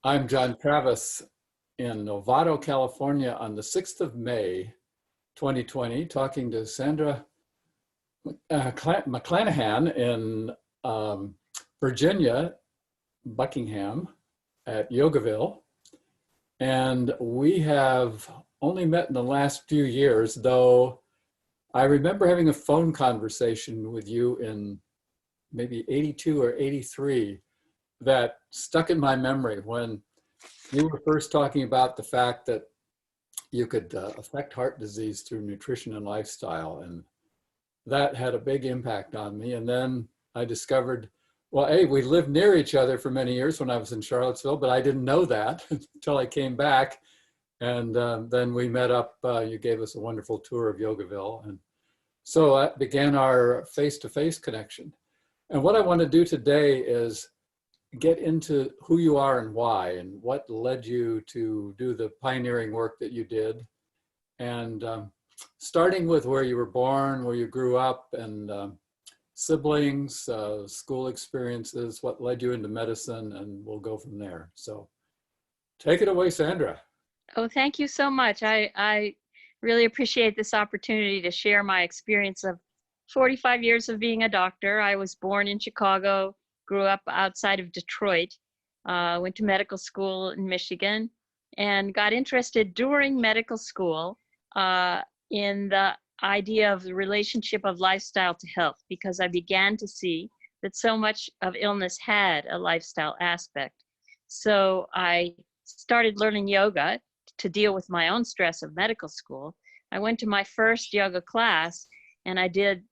I'm John Travis in Novato, California on the 6th of May, 2020, talking to Sandra McLanahan in Virginia, Buckingham at Yogaville. And we have only met in the last few years, though I remember having a phone conversation with you in maybe 82 or 83 that stuck in my memory when you were first talking about the fact that you could affect heart disease through nutrition and lifestyle. And that had a big impact on me. And then I discovered, well, A, we lived near each other for many years when I was in Charlottesville, but I didn't know that until I came back. And then we met up, you gave us a wonderful tour of Yogaville. And so that began our face-to-face connection. And what I want to do today is get into who you are and why, and what led you to do the pioneering work that you did. And starting with where you were born, where you grew up, and siblings, school experiences, what led you into medicine, and we'll go from there. So take it away, Sandra. Oh, thank you so much. I really appreciate this opportunity to share my experience of 45 years of being a doctor. I was born in Chicago, grew up outside of Detroit, went to medical school in Michigan, and got interested during medical school in the idea of the relationship of lifestyle to health, because I began to see that so much of illness had a lifestyle aspect. So I started learning yoga to deal with my own stress of medical school. I went to my first yoga class, and I did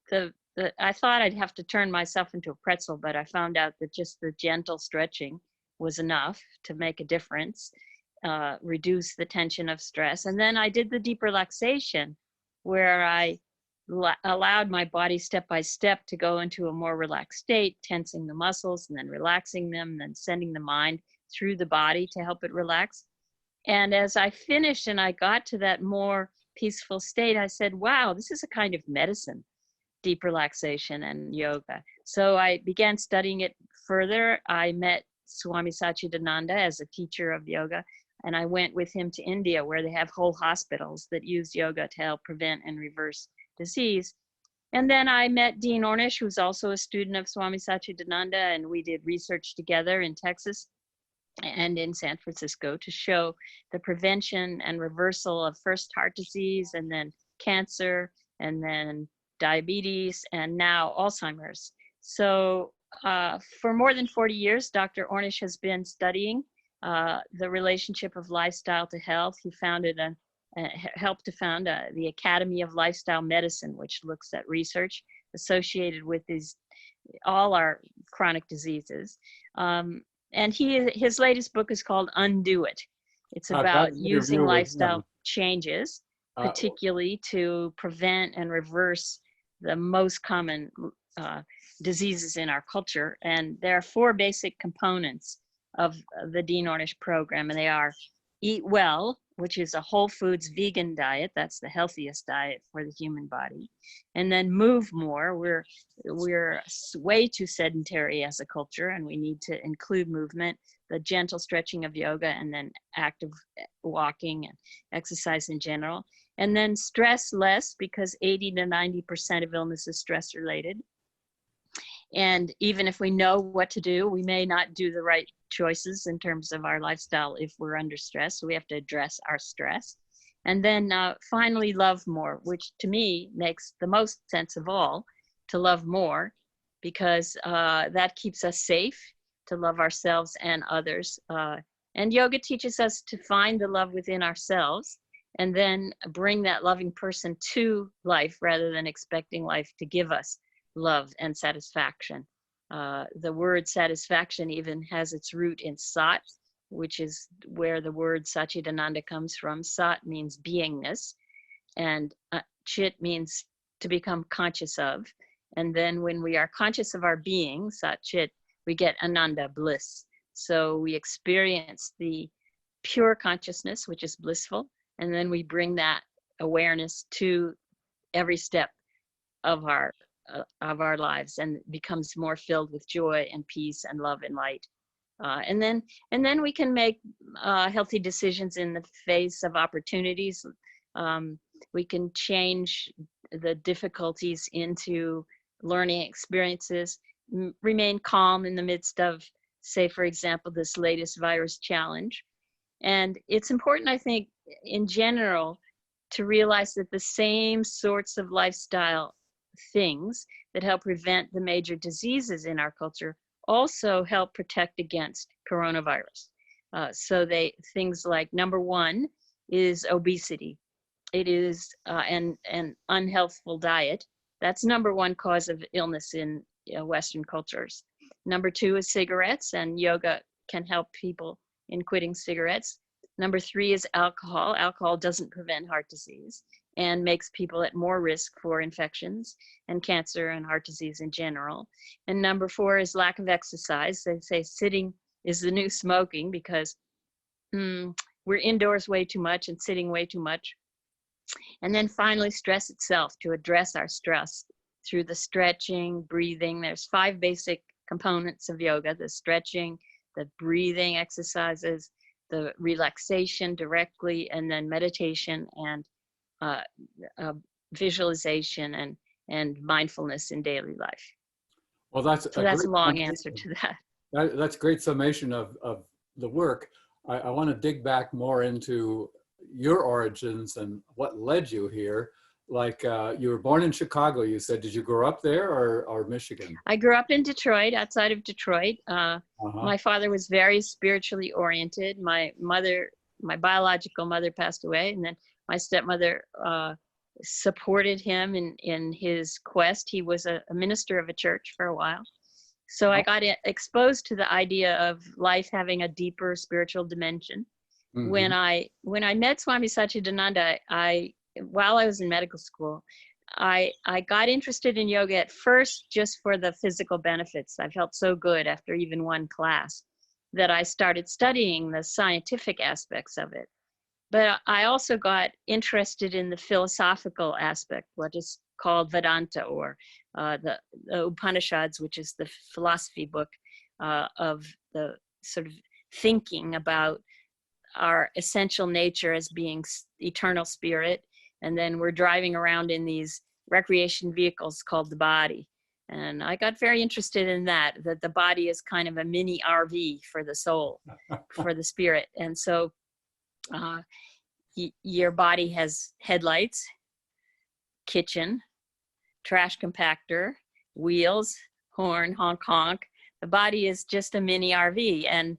I thought I'd have to turn myself into a pretzel, but I found out that just the gentle stretching was enough to make a difference, reduce the tension of stress. And then I did the deep relaxation, where I allowed my body step by step to go into a more relaxed state, tensing the muscles and then relaxing them, and then sending the mind through the body to help it relax. And as I finished and I got to that more peaceful state, I said, wow, this is a kind of medicine, deep relaxation and yoga. So I began studying it further. I met Swami Satchidananda as a teacher of yoga, and I went with him to India, where they have whole hospitals that use yoga to help prevent and reverse disease. And then I met Dean Ornish, who's also a student of Swami Satchidananda, and we did research together in Texas and in San Francisco to show the prevention and reversal of first heart disease, and then cancer, and then diabetes, and now Alzheimer's. So for more than 40 years, Dr. Ornish has been studying the relationship of lifestyle to health. He founded helped to found the Academy of Lifestyle Medicine, which looks at research associated with all our chronic diseases. And his latest book is called Undo It. It's about using lifestyle changes, particularly to prevent and reverse the most common diseases in our culture. And there are 4 basic components of the Dean Ornish program, and they are eat well, which is a whole foods vegan diet. That's the healthiest diet for the human body. And then move more. We're way too sedentary as a culture, and we need to include movement, the gentle stretching of yoga, and then active walking and exercise in general. And then stress less, because 80 to 90% of illness is stress related. And even if we know what to do, we may not do the right choices in terms of our lifestyle if we're under stress. So we have to address our stress. And then finally, love more, which to me makes the most sense of all, to love more, because that keeps us safe, to love ourselves and others. And yoga teaches us to find the love within ourselves, and then bring that loving person to life rather than expecting life to give us love and satisfaction. The word satisfaction even has its root in sat, which is where the word Satchidananda comes from. Sat means beingness, and chit means to become conscious of. And then when we are conscious of our being, sat chit, we get ananda, bliss. So we experience the pure consciousness, which is blissful, and then we bring that awareness to every step of our lives, and becomes more filled with joy and peace and love and light. And then we can make healthy decisions in the face of opportunities. We can change the difficulties into learning experiences, remain calm in the midst of, say, for example, this latest virus challenge. And it's important, I think, in general, to realize that the same sorts of lifestyle things that help prevent the major diseases in our culture also help protect against coronavirus. So things like, number one is obesity. It is an unhealthful diet. That's number one cause of illness in Western cultures. Number two is cigarettes, and yoga can help people in quitting cigarettes. Number three is alcohol. Alcohol doesn't prevent heart disease and makes people at more risk for infections and cancer and heart disease in general. And number four is lack of exercise. They say sitting is the new smoking because we're indoors way too much and sitting way too much. And then finally, stress itself, to address our stress through the stretching, breathing. There's 5 basic components of yoga: the stretching, the breathing exercises, the relaxation directly, and then meditation and visualization and mindfulness in daily life. Well, that's So that's a long answer to that. That's great summation of the work. I want to dig back more into your origins and what led you here. Like you were born in Chicago, you said. Did you grow up there or Michigan? I grew up in Detroit, outside of Detroit. My father was very spiritually oriented. My biological mother passed away, and then my stepmother supported him in his quest. He was a minister of a church for a while. So I got exposed to the idea of life having a deeper spiritual dimension. Mm-hmm. When I met Swami Satchidananda, while I was in medical school, I got interested in yoga at first just for the physical benefits. I felt so good after even one class that I started studying the scientific aspects of it. But I also got interested in the philosophical aspect, what is called Vedanta, or the Upanishads, which is the philosophy book of the sort of thinking about our essential nature as being eternal spirit. And then we're driving around in these recreation vehicles called the body. And I got very interested in that the body is kind of a mini RV for the soul, for the spirit. And so your body has headlights, kitchen, trash compactor, wheels, horn, honk, honk. The body is just a mini RV, and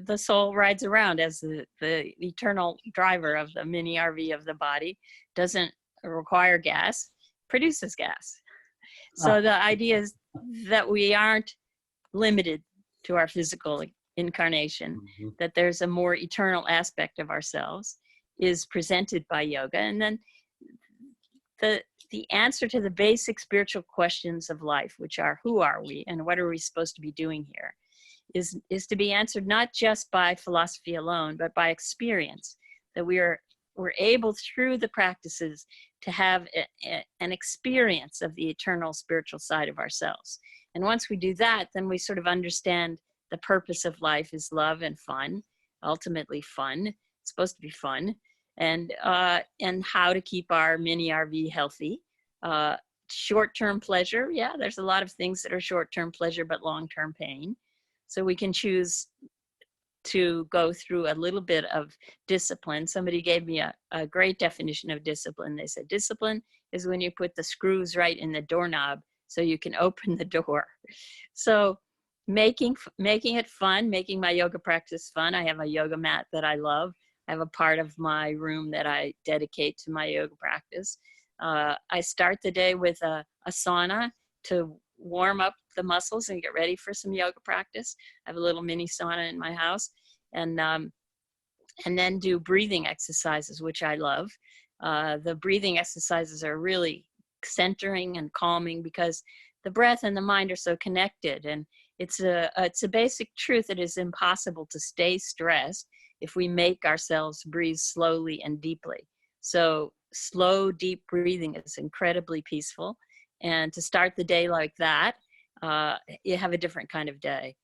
the soul rides around as the eternal driver of the mini RV of the body. Doesn't require gas, produces gas. So the idea is that we aren't limited to our physical incarnation, mm-hmm. that there's a more eternal aspect of ourselves is presented by yoga. And then the answer to the basic spiritual questions of life, which are who are we and what are we supposed to be doing here, is to be answered not just by philosophy alone, but by experience, that we're able through the practices to have an experience of the eternal spiritual side of ourselves. And once we do that, then we sort of understand the purpose of life is love and fun, ultimately fun. It's supposed to be fun, and how to keep our mini RV healthy. Short-term pleasure, yeah, there's a lot of things that are short-term pleasure, but long-term pain. So we can choose to go through a little bit of discipline. Somebody gave me a great definition of discipline. They said, discipline is when you put the screws right in the doorknob so you can open the door. So making it fun, making my yoga practice fun. I have a yoga mat that I love. I have a part of my room that I dedicate to my yoga practice. I start the day with a sauna to warm up the muscles and get ready for some yoga practice. I have a little mini sauna in my house, and then do breathing exercises, which I love. The breathing exercises are really centering and calming because the breath and the mind are so connected, and it's a basic truth that it is impossible to stay stressed if we make ourselves breathe slowly and deeply. So slow, deep breathing is incredibly peaceful. And to start the day like that, you have a different kind of day.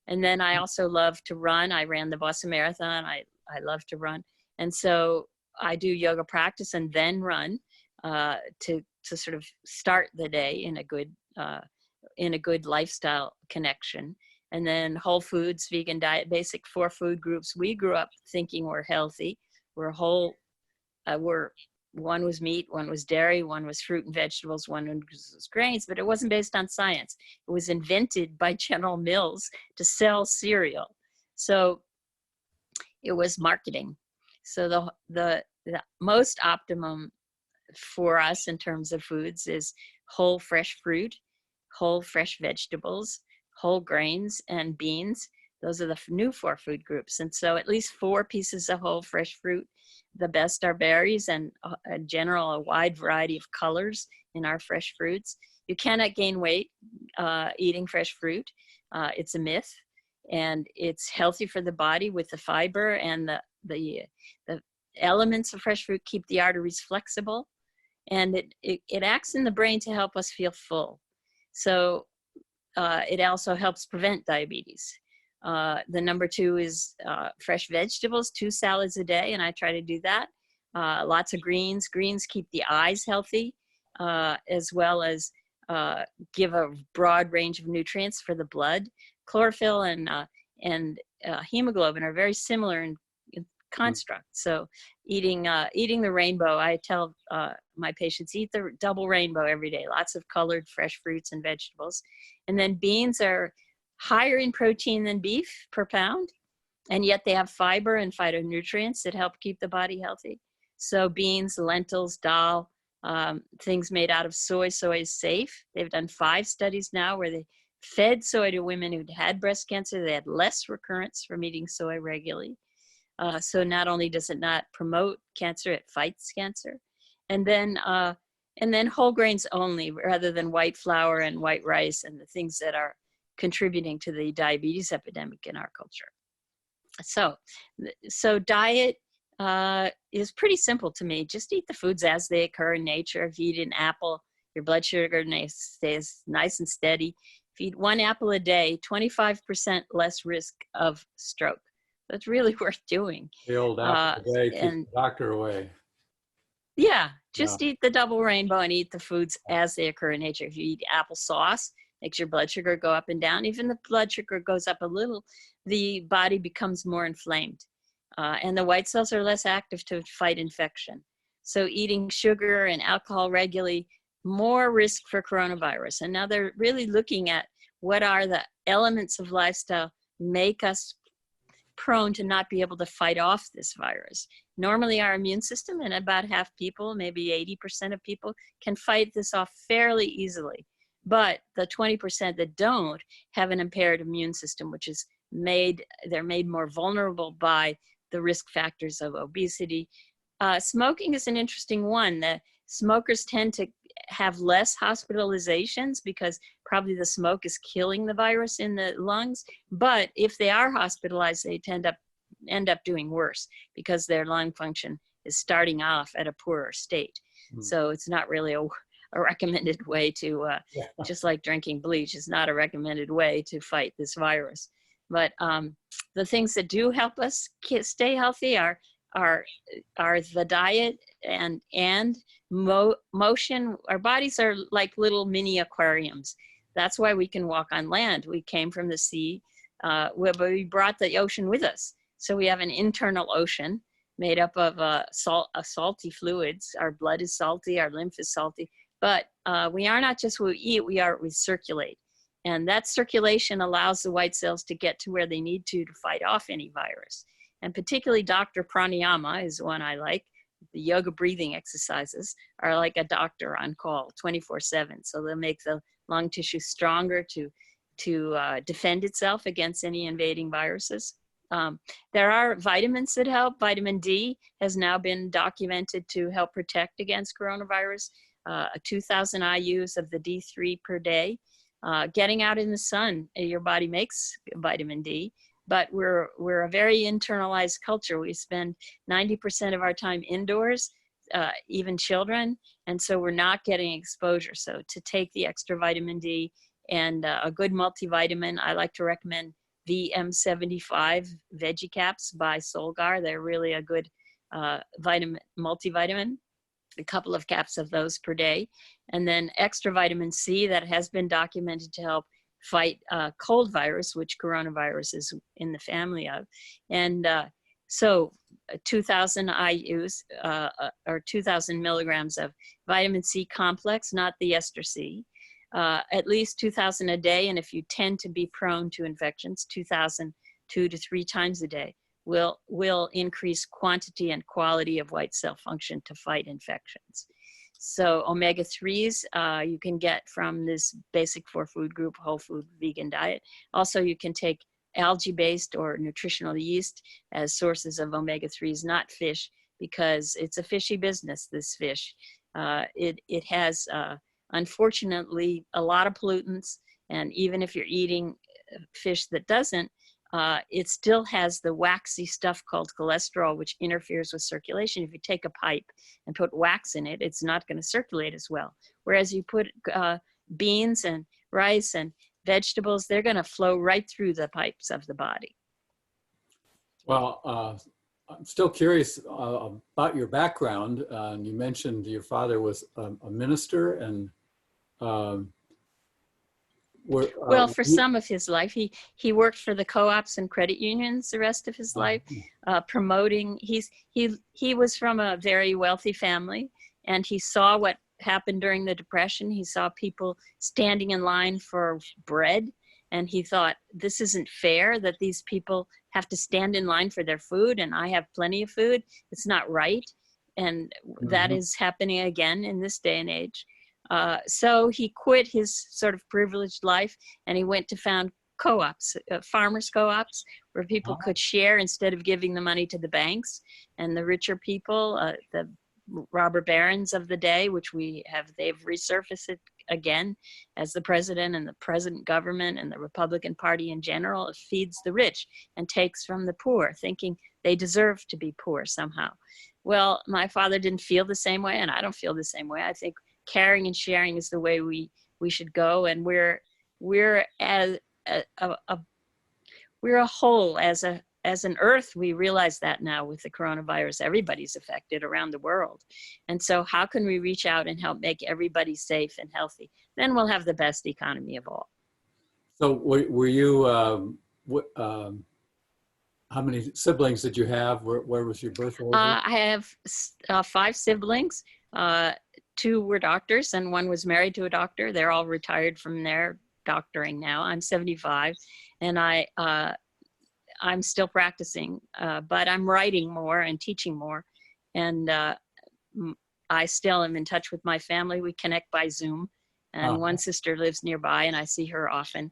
And then I also love to run. I ran the Boston Marathon. I love to run. And so I do yoga practice and then run to sort of start the day in a good lifestyle connection. And then whole foods, vegan diet, basic 4 food groups. We grew up thinking we're healthy. We're whole, one was meat, one was dairy, one was fruit and vegetables, one was grains, but it wasn't based on science. It was invented by General Mills to sell cereal. So it was marketing. So the most optimum for us in terms of foods is whole fresh fruit, whole fresh vegetables, whole grains, and beans. Those are the new 4 food groups. And so at least 4 pieces of whole fresh fruit. The best are berries and in general, a wide variety of colors in our fresh fruits. You cannot gain weight eating fresh fruit. It's a myth. And it's healthy for the body with the fiber, and the elements of fresh fruit keep the arteries flexible. And it acts in the brain to help us feel full. So it also helps prevent diabetes. The number 2 is fresh vegetables, 2 salads a day, and I try to do that. Lots of greens. Greens keep the eyes healthy, as well as give a broad range of nutrients for the blood. Chlorophyll and hemoglobin are very similar in construct. So eating the rainbow, I tell my patients, eat the double rainbow every day. Lots of colored fresh fruits and vegetables. And then beans are higher in protein than beef per pound, and yet they have fiber and phytonutrients that help keep the body healthy. So beans, lentils, dal, things made out of soy. Soy is safe. They've done 5 studies now where they fed soy to women who'd had breast cancer. They had less recurrence from eating soy regularly. So not only does it not promote cancer, it fights cancer. And then whole grains only, rather than white flour and white rice and the things that are contributing to the diabetes epidemic in our culture. So diet is pretty simple to me. Just eat the foods as they occur in nature. If you eat an apple, your blood sugar stays nice and steady. If you eat 1 apple a day, 25% less risk of stroke. That's really worth doing. The old apple a day keeps the doctor away. Yeah, just eat the double rainbow and eat the foods as they occur in nature. If you eat applesauce, makes your blood sugar go up and down. Even the blood sugar goes up a little, the body becomes more inflamed. And the white cells are less active to fight infection. So eating sugar and alcohol regularly, more risk for coronavirus. And now they're really looking at what are the elements of lifestyle make us prone to not be able to fight off this virus. Normally our immune system, and about half people, maybe 80% of people, can fight this off fairly easily. But the 20% that don't have an impaired immune system, which is they're made more vulnerable by the risk factors of obesity. Smoking is an interesting one. The smokers tend to have less hospitalizations because probably the smoke is killing the virus in the lungs. But if they are hospitalized, they end up doing worse because their lung function is starting off at a poorer state. So it's not really a recommended way to, just like drinking bleach is not a recommended way to fight this virus. But the things that do help us stay healthy are the diet and motion. Our bodies are like little mini aquariums. That's why we can walk on land. We came from the sea, but we brought the ocean with us. So we have an internal ocean made up of salty fluids. Our blood is salty, our lymph is salty, but we are not just what we eat, we circulate. And that circulation allows the white cells to get to where they need to fight off any virus. And particularly Dr. Pranayama is one I like. The yoga breathing exercises are like a doctor on call 24/7. So they'll make the lung tissue stronger to defend itself against any invading viruses. There are vitamins that help. Vitamin D has now been documented to help protect against coronavirus. 2,000 IUs of the D3 per day. Getting out in the sun, your body makes vitamin D, but we're a very internalized culture. We spend 90% of our time indoors, even children, and so we're not getting exposure. So to take the extra vitamin D and a good multivitamin, I like to recommend VM75 veggie caps by Solgar. They're really a good multivitamin. A couple of caps of those per day. And then extra vitamin C that has been documented to help fight cold virus, which coronavirus is in the family of. And so 2,000 IUs or 2,000 milligrams of vitamin C complex, not the ester C, at least 2,000 a day. And if you tend to be prone to infections, 2,000 2 to 3 times a day will increase quantity and quality of white cell function to fight infections. So omega-3s you can get from this basic 4-food group, whole food vegan diet. Also, you can take algae-based or nutritional yeast as sources of omega-3s, not fish, because it's a fishy business, this fish. It has, unfortunately, a lot of pollutants, and even if you're eating fish that doesn't, it still has the waxy stuff called cholesterol, which interferes with circulation. If you take a pipe and put wax in it, it's not going to circulate as well. Whereas you put beans and rice and vegetables, they're going to flow right through the pipes of the body. Well, I'm still curious about your background. You mentioned your father was a minister, and well, for some of his life, he worked for the co-ops and credit unions the rest of his life, promoting. He was from a very wealthy family, and he saw what happened during the Depression. He saw people standing in line for bread, and he thought, this isn't fair that these people have to stand in line for their food, and I have plenty of food. It's not right, and that is happening again in this day and age. So he quit his sort of privileged life, and he went to found co-ops, farmers co-ops, where people could share instead of giving the money to the banks. And the richer people, the robber barons of the day, which they've resurfaced it again as the president and the present government and the Republican Party in general. It feeds the rich and takes from the poor, thinking they deserve to be poor somehow. Well, my father didn't feel the same way, and I don't feel the same way. I think caring and sharing is the way we should go, and we're a whole as an earth. We realize that now with the coronavirus, everybody's affected around the world, and so how can we reach out and help make everybody safe and healthy? Then we'll have the best economy of all. So were you? How many siblings did you have? Where was your birth order? I have 5 siblings. 2 were doctors, and 1 was married to a doctor. They're all retired from their doctoring now. I'm 75, and I'm still practicing, but I'm writing more and teaching more. And I still am in touch with my family. We connect by Zoom, and one sister lives nearby, and I see her often.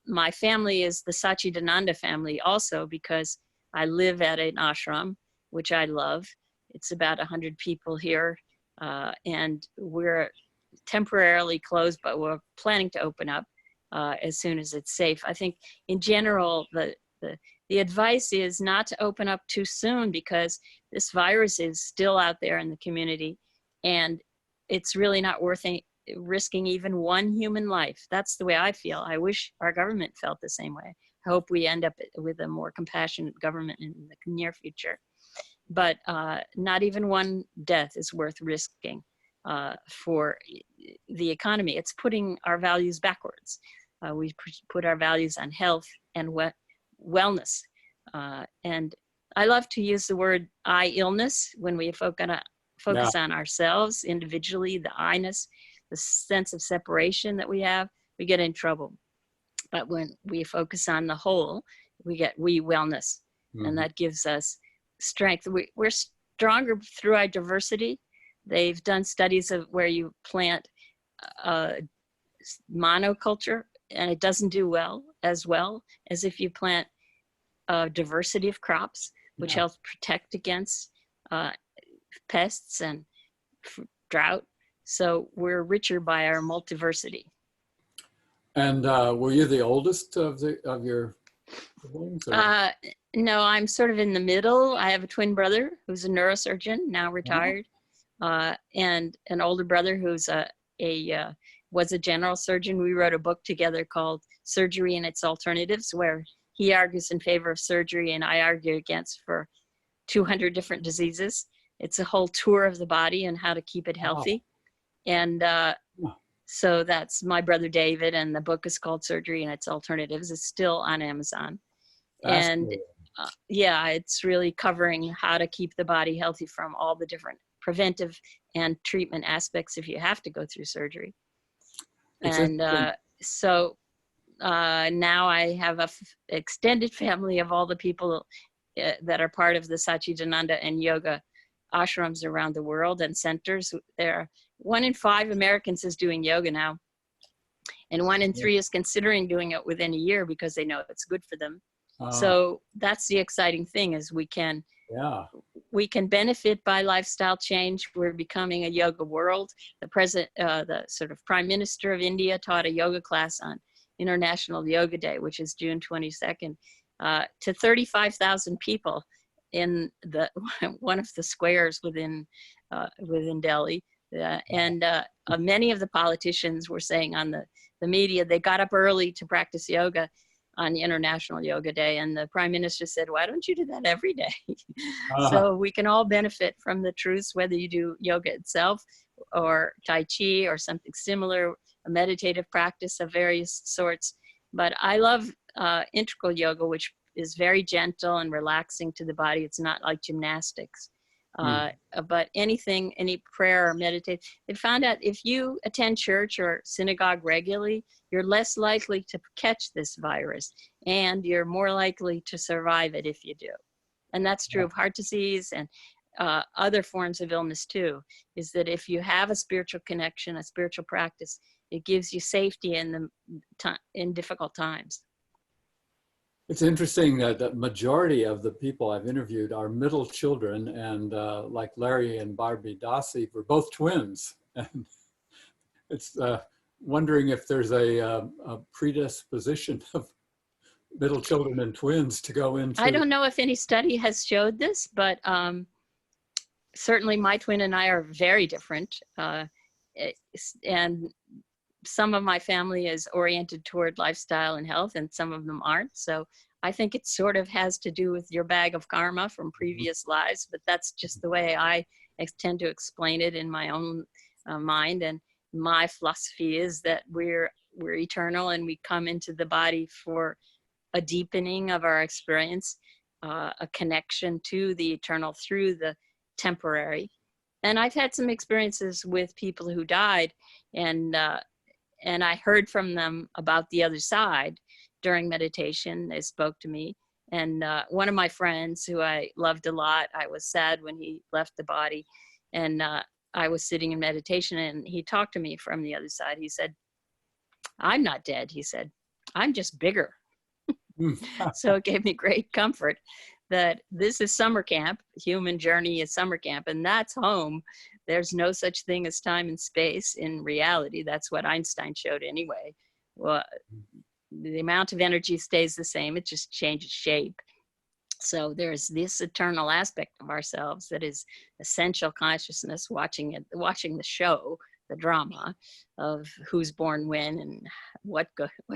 My family is the Sachidananda family also, because I live at an ashram, which I love. It's about 100 people here. And we're temporarily closed, but we're planning to open up as soon as it's safe. I think in general, the advice is not to open up too soon, because this virus is still out there in the community, and it's really not worth risking even one human life. That's the way I feel. I wish our government felt the same way. I hope we end up with a more compassionate government in the near future. But not even one death is worth risking for the economy. It's putting our values backwards. We put our values on health and wellness. And I love to use the word I-illness when we focus on ourselves individually, the I-ness, the sense of separation that we have, we get in trouble. But when we focus on the whole, we get wellness, and that gives us strength. We're stronger through our diversity. They've done studies of where you plant monoculture, and it doesn't do as well as if you plant a diversity of crops, which helps protect against pests and drought. So we're richer by our multiversity. And were you the oldest of your siblings? No, I'm sort of in the middle. I have a twin brother who's a neurosurgeon, now retired, and an older brother who's was a general surgeon. We wrote a book together called Surgery and Its Alternatives, where he argues in favor of surgery and I argue against for 200 different diseases. It's a whole tour of the body and how to keep it Wow. healthy. And so that's my brother David, and the book is called Surgery and Its Alternatives. It's still on Amazon. And yeah, it's really covering how to keep the body healthy from all the different preventive and treatment aspects if you have to go through surgery. And so now I have a extended family of all the people that are part of the Satchidananda and yoga ashrams around the world and centers. There are 1 in 5 Americans is doing yoga now, and 1 in 3 is considering doing it within a year because they know it's good for them. So that's the exciting thing, is we can benefit by lifestyle change. We're becoming a yoga world. The sort of Prime Minister of India taught a yoga class on International Yoga Day, which is June 22nd, to 35,000 people in one of the squares within Delhi. And many of the politicians were saying on the media, they got up early to practice yoga on International Yoga Day. And the Prime Minister said, why don't you do that every day? So we can all benefit from the truths, whether you do yoga itself or Tai Chi or something similar, a meditative practice of various sorts. But I love integral yoga, which is very gentle and relaxing to the body. It's not like gymnastics. But anything, any prayer or meditate, they found out if you attend church or synagogue regularly, you're less likely to catch this virus, and you're more likely to survive it if you do. And that's true of heart disease and other forms of illness too, is that if you have a spiritual connection, a spiritual practice, it gives you safety in difficult times. It's interesting that the majority of the people I've interviewed are middle children, and like Larry and Barbie Dasi were both twins. And it's wondering if there's a predisposition of middle children and twins to go into. I don't know if any study has showed this, but certainly my twin and I are very different. And some of my family is oriented toward lifestyle and health, and some of them aren't. So I think it sort of has to do with your bag of karma from previous lives, but that's just the way I tend to explain it in my own mind. And my philosophy is that we're eternal, and we come into the body for a deepening of our experience, a connection to the eternal through the temporary. And I've had some experiences with people who died, and I heard from them about the other side during meditation. They spoke to me. And one of my friends who I loved a lot, I was sad when he left the body. And I was sitting in meditation, and he talked to me from the other side. He said, I'm not dead. He said, I'm just bigger. So it gave me great comfort that this is summer camp. Human journey is summer camp, and that's home. There's no such thing as time and space in reality. That's what Einstein showed anyway. Well, the amount of energy stays the same. It just changes shape. So there's this eternal aspect of ourselves that is essential consciousness, watching the show, the drama of who's born when and what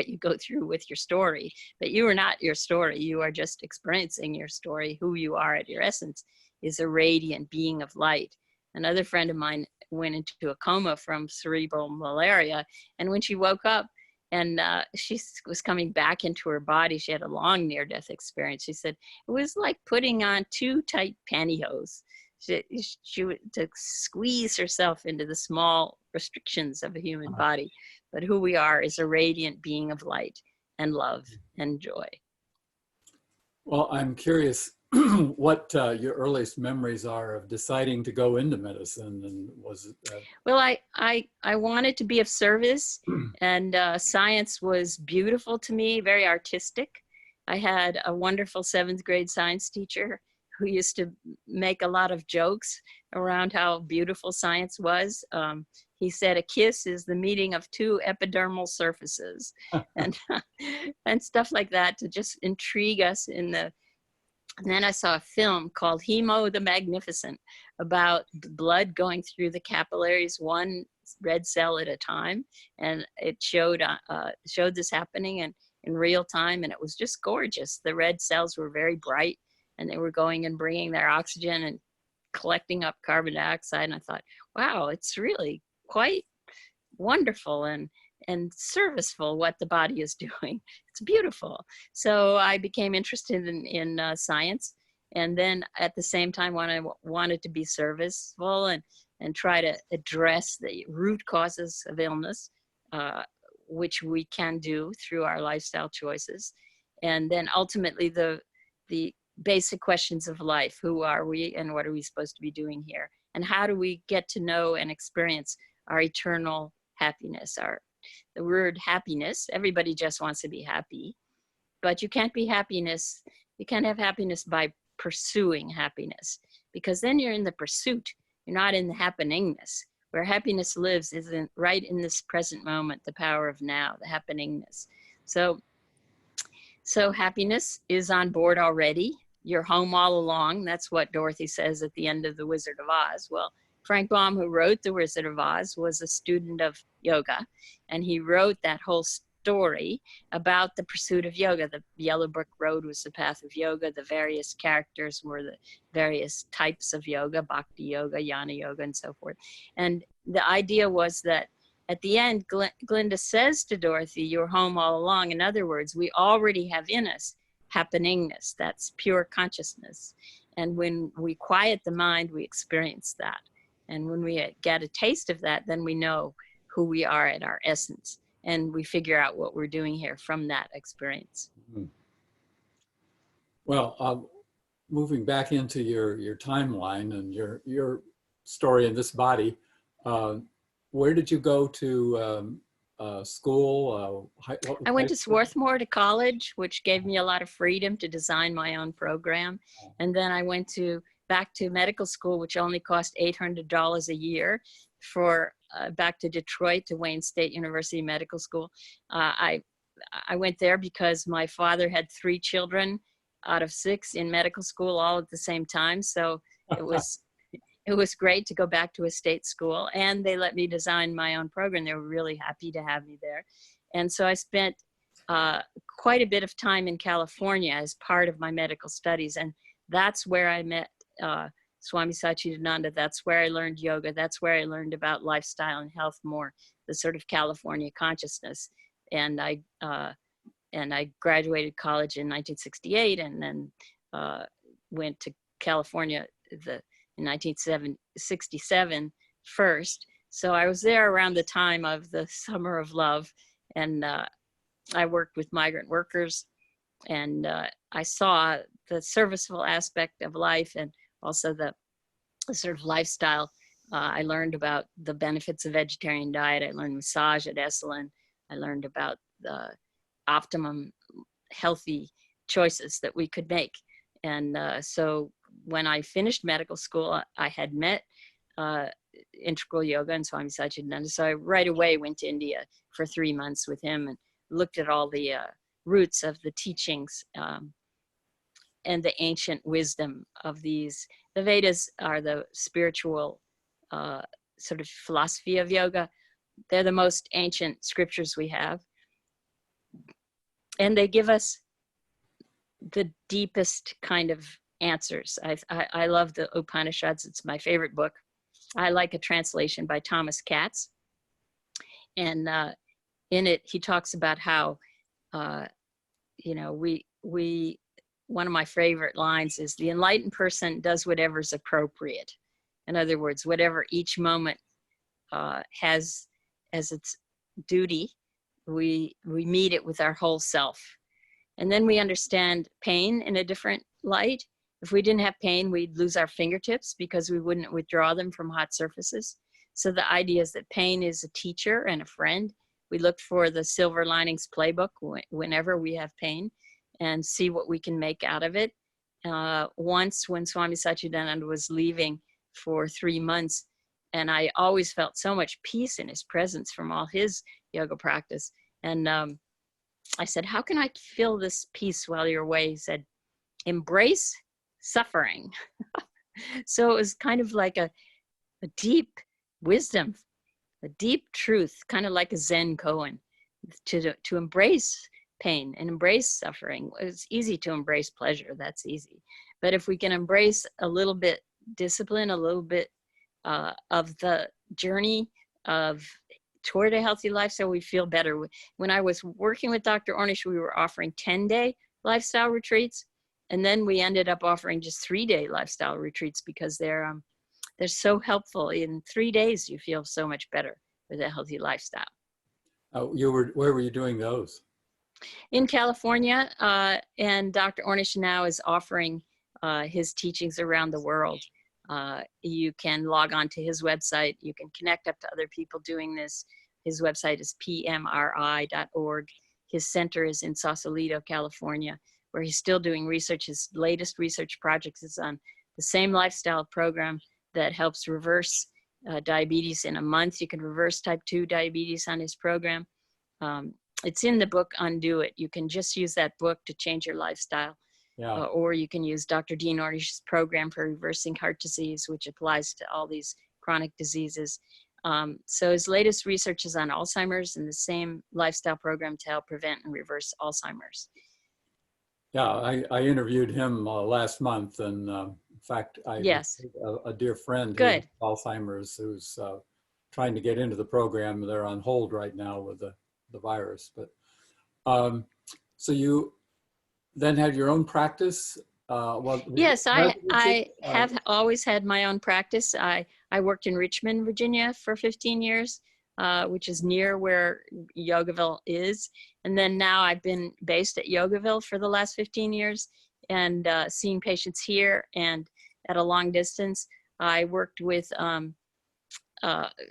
you go through with your story. But you are not your story. You are just experiencing your story. Who you are at your essence is a radiant being of light. Another friend of mine went into a coma from cerebral malaria, and when she woke up and she was coming back into her body, she had a long near-death experience. She said it was like putting on 2 tight pantyhose. She would to squeeze herself into the small restrictions of a human body. But who we are is a radiant being of light and love and joy. Well, I'm curious what your earliest memories are of deciding to go into medicine, and was it? Well, I wanted to be of service, and science was beautiful to me, very artistic. I had a wonderful 7th grade science teacher who used to make a lot of jokes around how beautiful science was. He said a kiss is the meeting of 2 epidermal surfaces, and stuff like that to just intrigue us in the. And then I saw a film called Hemo the Magnificent about the blood going through the capillaries, 1 red cell at a time. And it showed this happening. And in real time, and it was just gorgeous. The red cells were very bright, and they were going and bringing their oxygen and collecting up carbon dioxide. And I thought, wow, it's really quite wonderful and serviceful what the body is doing. It's beautiful. So I became interested in science. And then at the same time, when I wanted to be serviceful and try to address the root causes of illness, which we can do through our lifestyle choices. And then ultimately the basic questions of life: who are we and what are we supposed to be doing here? And how do we get to know and experience our eternal happiness? The word happiness, everybody just wants to be happy, but you can't have happiness by pursuing happiness, because then you're in the pursuit, you're not in the happeningness. Where happiness lives is right in this present moment, the power of now, the happeningness. So happiness is on board already. You're home all along. That's what Dorothy says at the end of The Wizard of Oz. Well, Frank Baum, who wrote The Wizard of Oz, was a student of yoga, and he wrote that whole story about the pursuit of yoga. The Yellow Brick Road was the path of yoga. The various characters were the various types of yoga: Bhakti yoga, Jnana yoga, and so forth. And the idea was that at the end, Glinda says to Dorothy, "You're home all along." In other words, we already have in us happeningness. That's pure consciousness. And when we quiet the mind, we experience that. And when we get a taste of that, then we know who we are at our essence. And we figure out what we're doing here from that experience. Mhm. Well, moving back into your timeline and your story in this body, where did you go to school? I went to Swarthmore to college, which gave me a lot of freedom to design my own program. And then I went back to medical school, which only cost $800 a year, for back to Detroit to Wayne State University Medical School. I went there because my father had 3 children out of 6 in medical school all at the same time. So it was great to go back to a state school, and they let me design my own program. They were really happy to have me there. And so I spent quite a bit of time in California as part of my medical studies. And that's where I met Swami Satchidananda. That's where I learned yoga. That's where I learned about lifestyle and health more, the sort of California consciousness. And I graduated college in 1968, and then went to California in 1967 first. So I was there around the time of the Summer of Love, and I worked with migrant workers, and I saw the serviceful aspect of life, and also the sort of lifestyle. I learned about the benefits of vegetarian diet. I learned massage at Esalen. I learned about the optimum healthy choices that we could make. And so when I finished medical school, I had met Integral Yoga and Swami Satchidananda. So I right away went to India for 3 months with him and looked at all the roots of the teachings and the ancient wisdom of these. The Vedas are the spiritual sort of philosophy of yoga. They're the most ancient scriptures we have. And they give us the deepest kind of answers. I love the Upanishads. It's my favorite book. I like a translation by Thomas Katz. And in it, he talks about how, one of my favorite lines is, the enlightened person does whatever's appropriate. In other words, whatever each moment has as its duty, we meet it with our whole self. And then we understand pain in a different light. If we didn't have pain, we'd lose our fingertips because we wouldn't withdraw them from hot surfaces. So the idea is that pain is a teacher and a friend. We look for the silver linings playbook whenever we have pain and see what we can make out of it. Once when Swami Satchidananda was leaving for 3 months, and I always felt so much peace in his presence from all his yoga practice. And I said, how can I feel this peace while you're away? He said, embrace suffering. So it was kind of like a deep wisdom, a deep truth, kind of like a Zen koan, to embrace pain and embrace suffering. It's easy to embrace pleasure. That's easy. But if we can embrace a little bit discipline, a little bit of the journey of toward a healthy lifestyle, we feel better. When I was working with Dr. Ornish, we were offering 10-day lifestyle retreats. And then we ended up offering just 3-day lifestyle retreats because they're so helpful. In 3 days, you feel so much better with a healthy lifestyle. Where were you doing those? In California, and Dr. Ornish now is offering his teachings around the world. You can log on to his website. You can connect up to other people doing this. His website is pmri.org. His center is in Sausalito, California, where he's still doing research. His latest research project is on the same lifestyle program that helps reverse diabetes in a month. You can reverse type 2 diabetes on his program. It's in the book, Undo It. You can just use that book to change your lifestyle. Yeah. Or you can use Dr. Dean Ornish's program for reversing heart disease, which applies to all these chronic diseases. So his latest research is on Alzheimer's and the same lifestyle program to help prevent and reverse Alzheimer's. Yeah, I interviewed him last month, and in fact, Yes. a dear friend who has Good. Alzheimer's who's trying to get into the program. They're on hold right now with the virus. But so you then had your own practice? Yes, I have always had my own practice. I worked in Richmond, Virginia for 15 years, which is near where Yogaville is. And then now I've been based at Yogaville for the last 15 years and seeing patients here and at a long distance. I worked with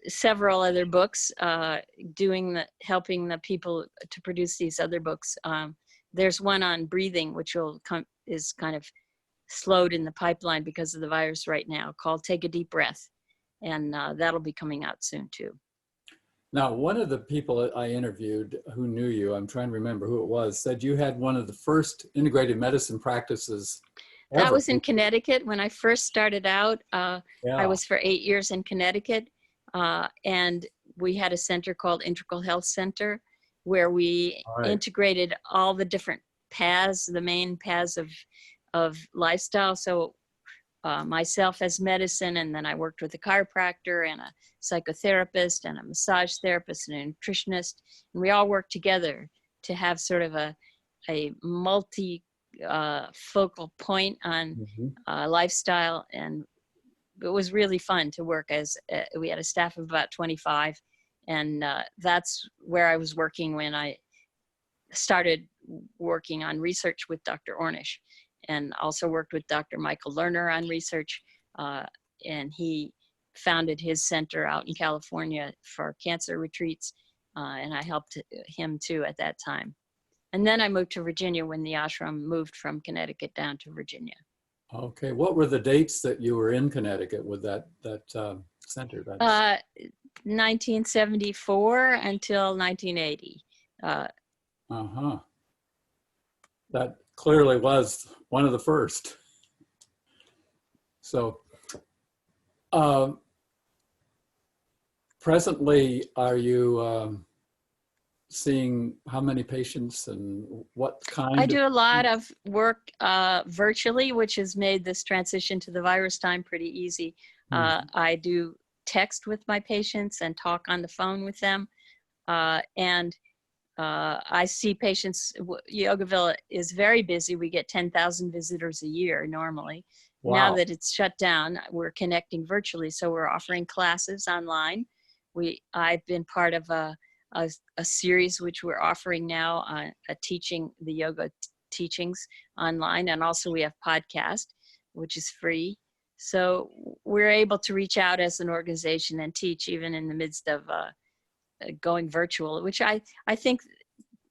several other books, helping the people to produce these other books. There's one on breathing, which is kind of slowed in the pipeline because of the virus right now, called Take a Deep Breath. And that'll be coming out soon too. Now, one of the people I interviewed who knew you, I'm trying to remember who it was, said you had one of the first integrated medicine practices ever. That was in Connecticut when I first started out. I was for 8 years in Connecticut. And we had a center called Integral Health Center, where we integrated all the different paths, the main paths of lifestyle. So myself as medicine, and then I worked with a chiropractor and a psychotherapist and a massage therapist and a nutritionist. And we all worked together to have sort of a multi focal point on lifestyle. And it was really fun to work as we had a staff of about 25. And that's where I was working when I started working on research with Dr. Ornish, and also worked with Dr. Michael Lerner on research. And he founded his center out in California for cancer retreats. And I helped him too at that time. And then I moved to Virginia when the ashram moved from Connecticut down to Virginia. Okay. What were the dates that you were in Connecticut with that center? 1974 until 1980. That clearly was one of the first. So presently, are you seeing how many patients and what kind? I do a lot of work virtually, which has made this transition to the virus time pretty easy. I do text with my patients and talk on the phone with them. And I see patients. Yogaville is very busy. We get 10,000 visitors a year normally. Wow. Now that it's shut down, we're connecting virtually. So we're offering classes online. I've been part of a series which we're offering now, teaching the yoga teachings online. And also we have podcast, which is free. So we're able to reach out as an organization and teach even in the midst of going virtual, which I think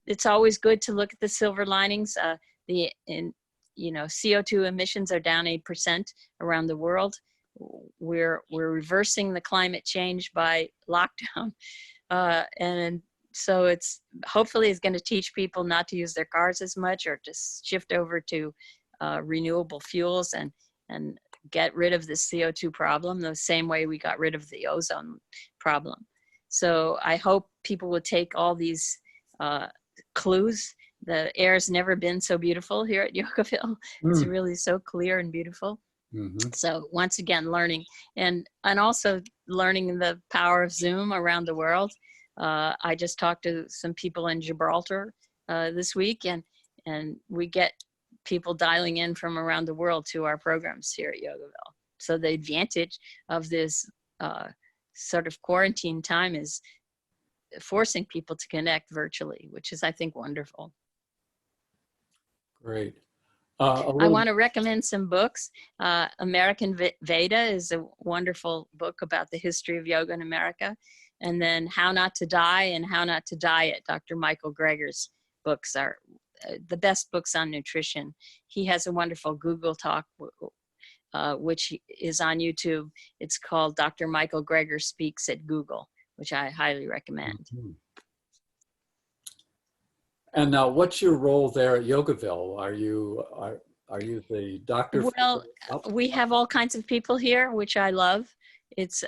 it's always good to look at the silver linings. CO2 emissions are down 8% around the world. We're reversing the climate change by lockdown. And so it's hopefully is going to teach people not to use their cars as much, or to shift over to renewable fuels and get rid of the CO2 problem the same way we got rid of the ozone problem. So I hope people will take all these clues The air's never been so beautiful here at Yogaville. It's Mm. really so clear and beautiful. Mm-hmm. So once again, learning and also learning the power of Zoom around the world. I just talked to some people in Gibraltar this week, and we get people dialing in from around the world to our programs here at Yogaville. So the advantage of this sort of quarantine time is forcing people to connect virtually, which is, I think, wonderful. Great. I want to recommend some books. American Veda is a wonderful book about the history of yoga in America. And then How Not to Die and How Not to Diet, Dr. Michael Greger's books are the best books on nutrition. He has a wonderful Google Talk, which is on YouTube. It's called Dr. Michael Greger Speaks at Google, which I highly recommend. Mm-hmm. And now, what's your role there at Yogaville? Are you the doctor? Well, we have all kinds of people here, which I love. It's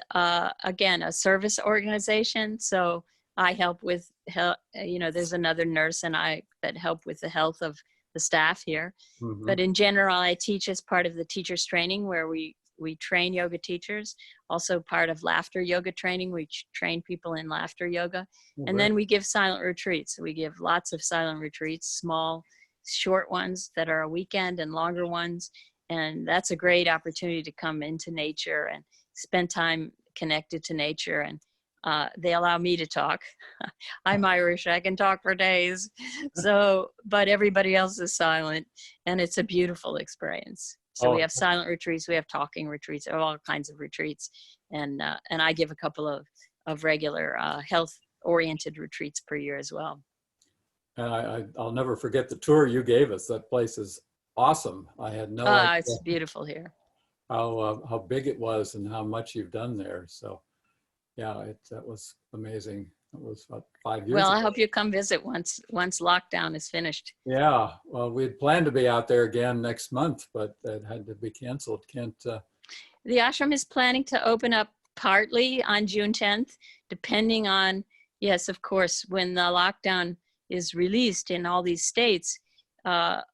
again a service organization, so I help with health. You know, there's another nurse and I that help with the health of the staff here. Mm-hmm. But in general, I teach as part of the teachers training where we train yoga teachers. Also part of laughter yoga training, we train people in laughter yoga. And then we give silent retreats. We give lots of silent retreats, small, short ones that are a weekend and longer ones. And that's a great opportunity to come into nature and spend time connected to nature. And they allow me to talk. I'm Irish, I can talk for days. So, but everybody else is silent and it's a beautiful experience. So we have silent retreats, we have talking retreats, all kinds of retreats. And I give a couple of regular health-oriented retreats per year as well. And I'll never forget the tour you gave us. That place is awesome. I had no idea it's beautiful here. how big it was and how much you've done there. So yeah, that was amazing. It was about 5 years Well, ago. I hope you come visit once lockdown is finished. Yeah, well, we'd planned to be out there again next month, but that had to be canceled. The ashram is planning to open up partly on June 10th, depending on, yes, of course, when the lockdown is released in all these states,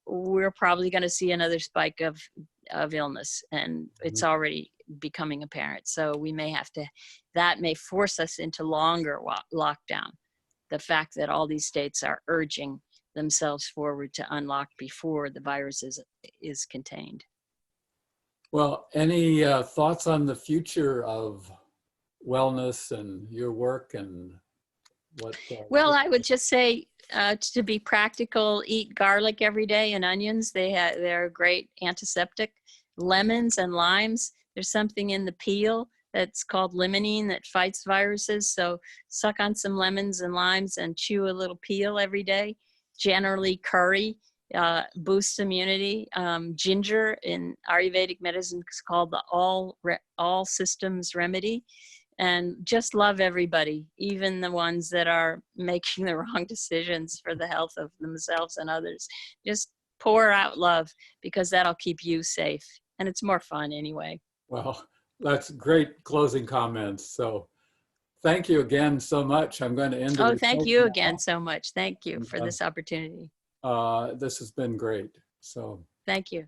we're probably going to see another spike of illness, and it's already becoming apparent. So we may have to, that may force us into longer lockdown. The fact that all these states are urging themselves forward to unlock before the virus is contained. Well, any thoughts on the future of wellness and your work and what? Well, I would just say to be practical, eat garlic every day and onions. They're a great antiseptic. Lemons and limes. There's something in the peel that's called limonene that fights viruses. So suck on some lemons and limes and chew a little peel every day. Generally curry boosts immunity. Ginger in Ayurvedic medicine is called the all systems remedy. And just love everybody, even the ones that are making the wrong decisions for the health of themselves and others. Just pour out love because that'll keep you safe. And it's more fun anyway. Well, that's great closing comments. So thank you again so much. I'm going to end. Oh, thank you again so much. Thank you for this opportunity. This has been great. So thank you.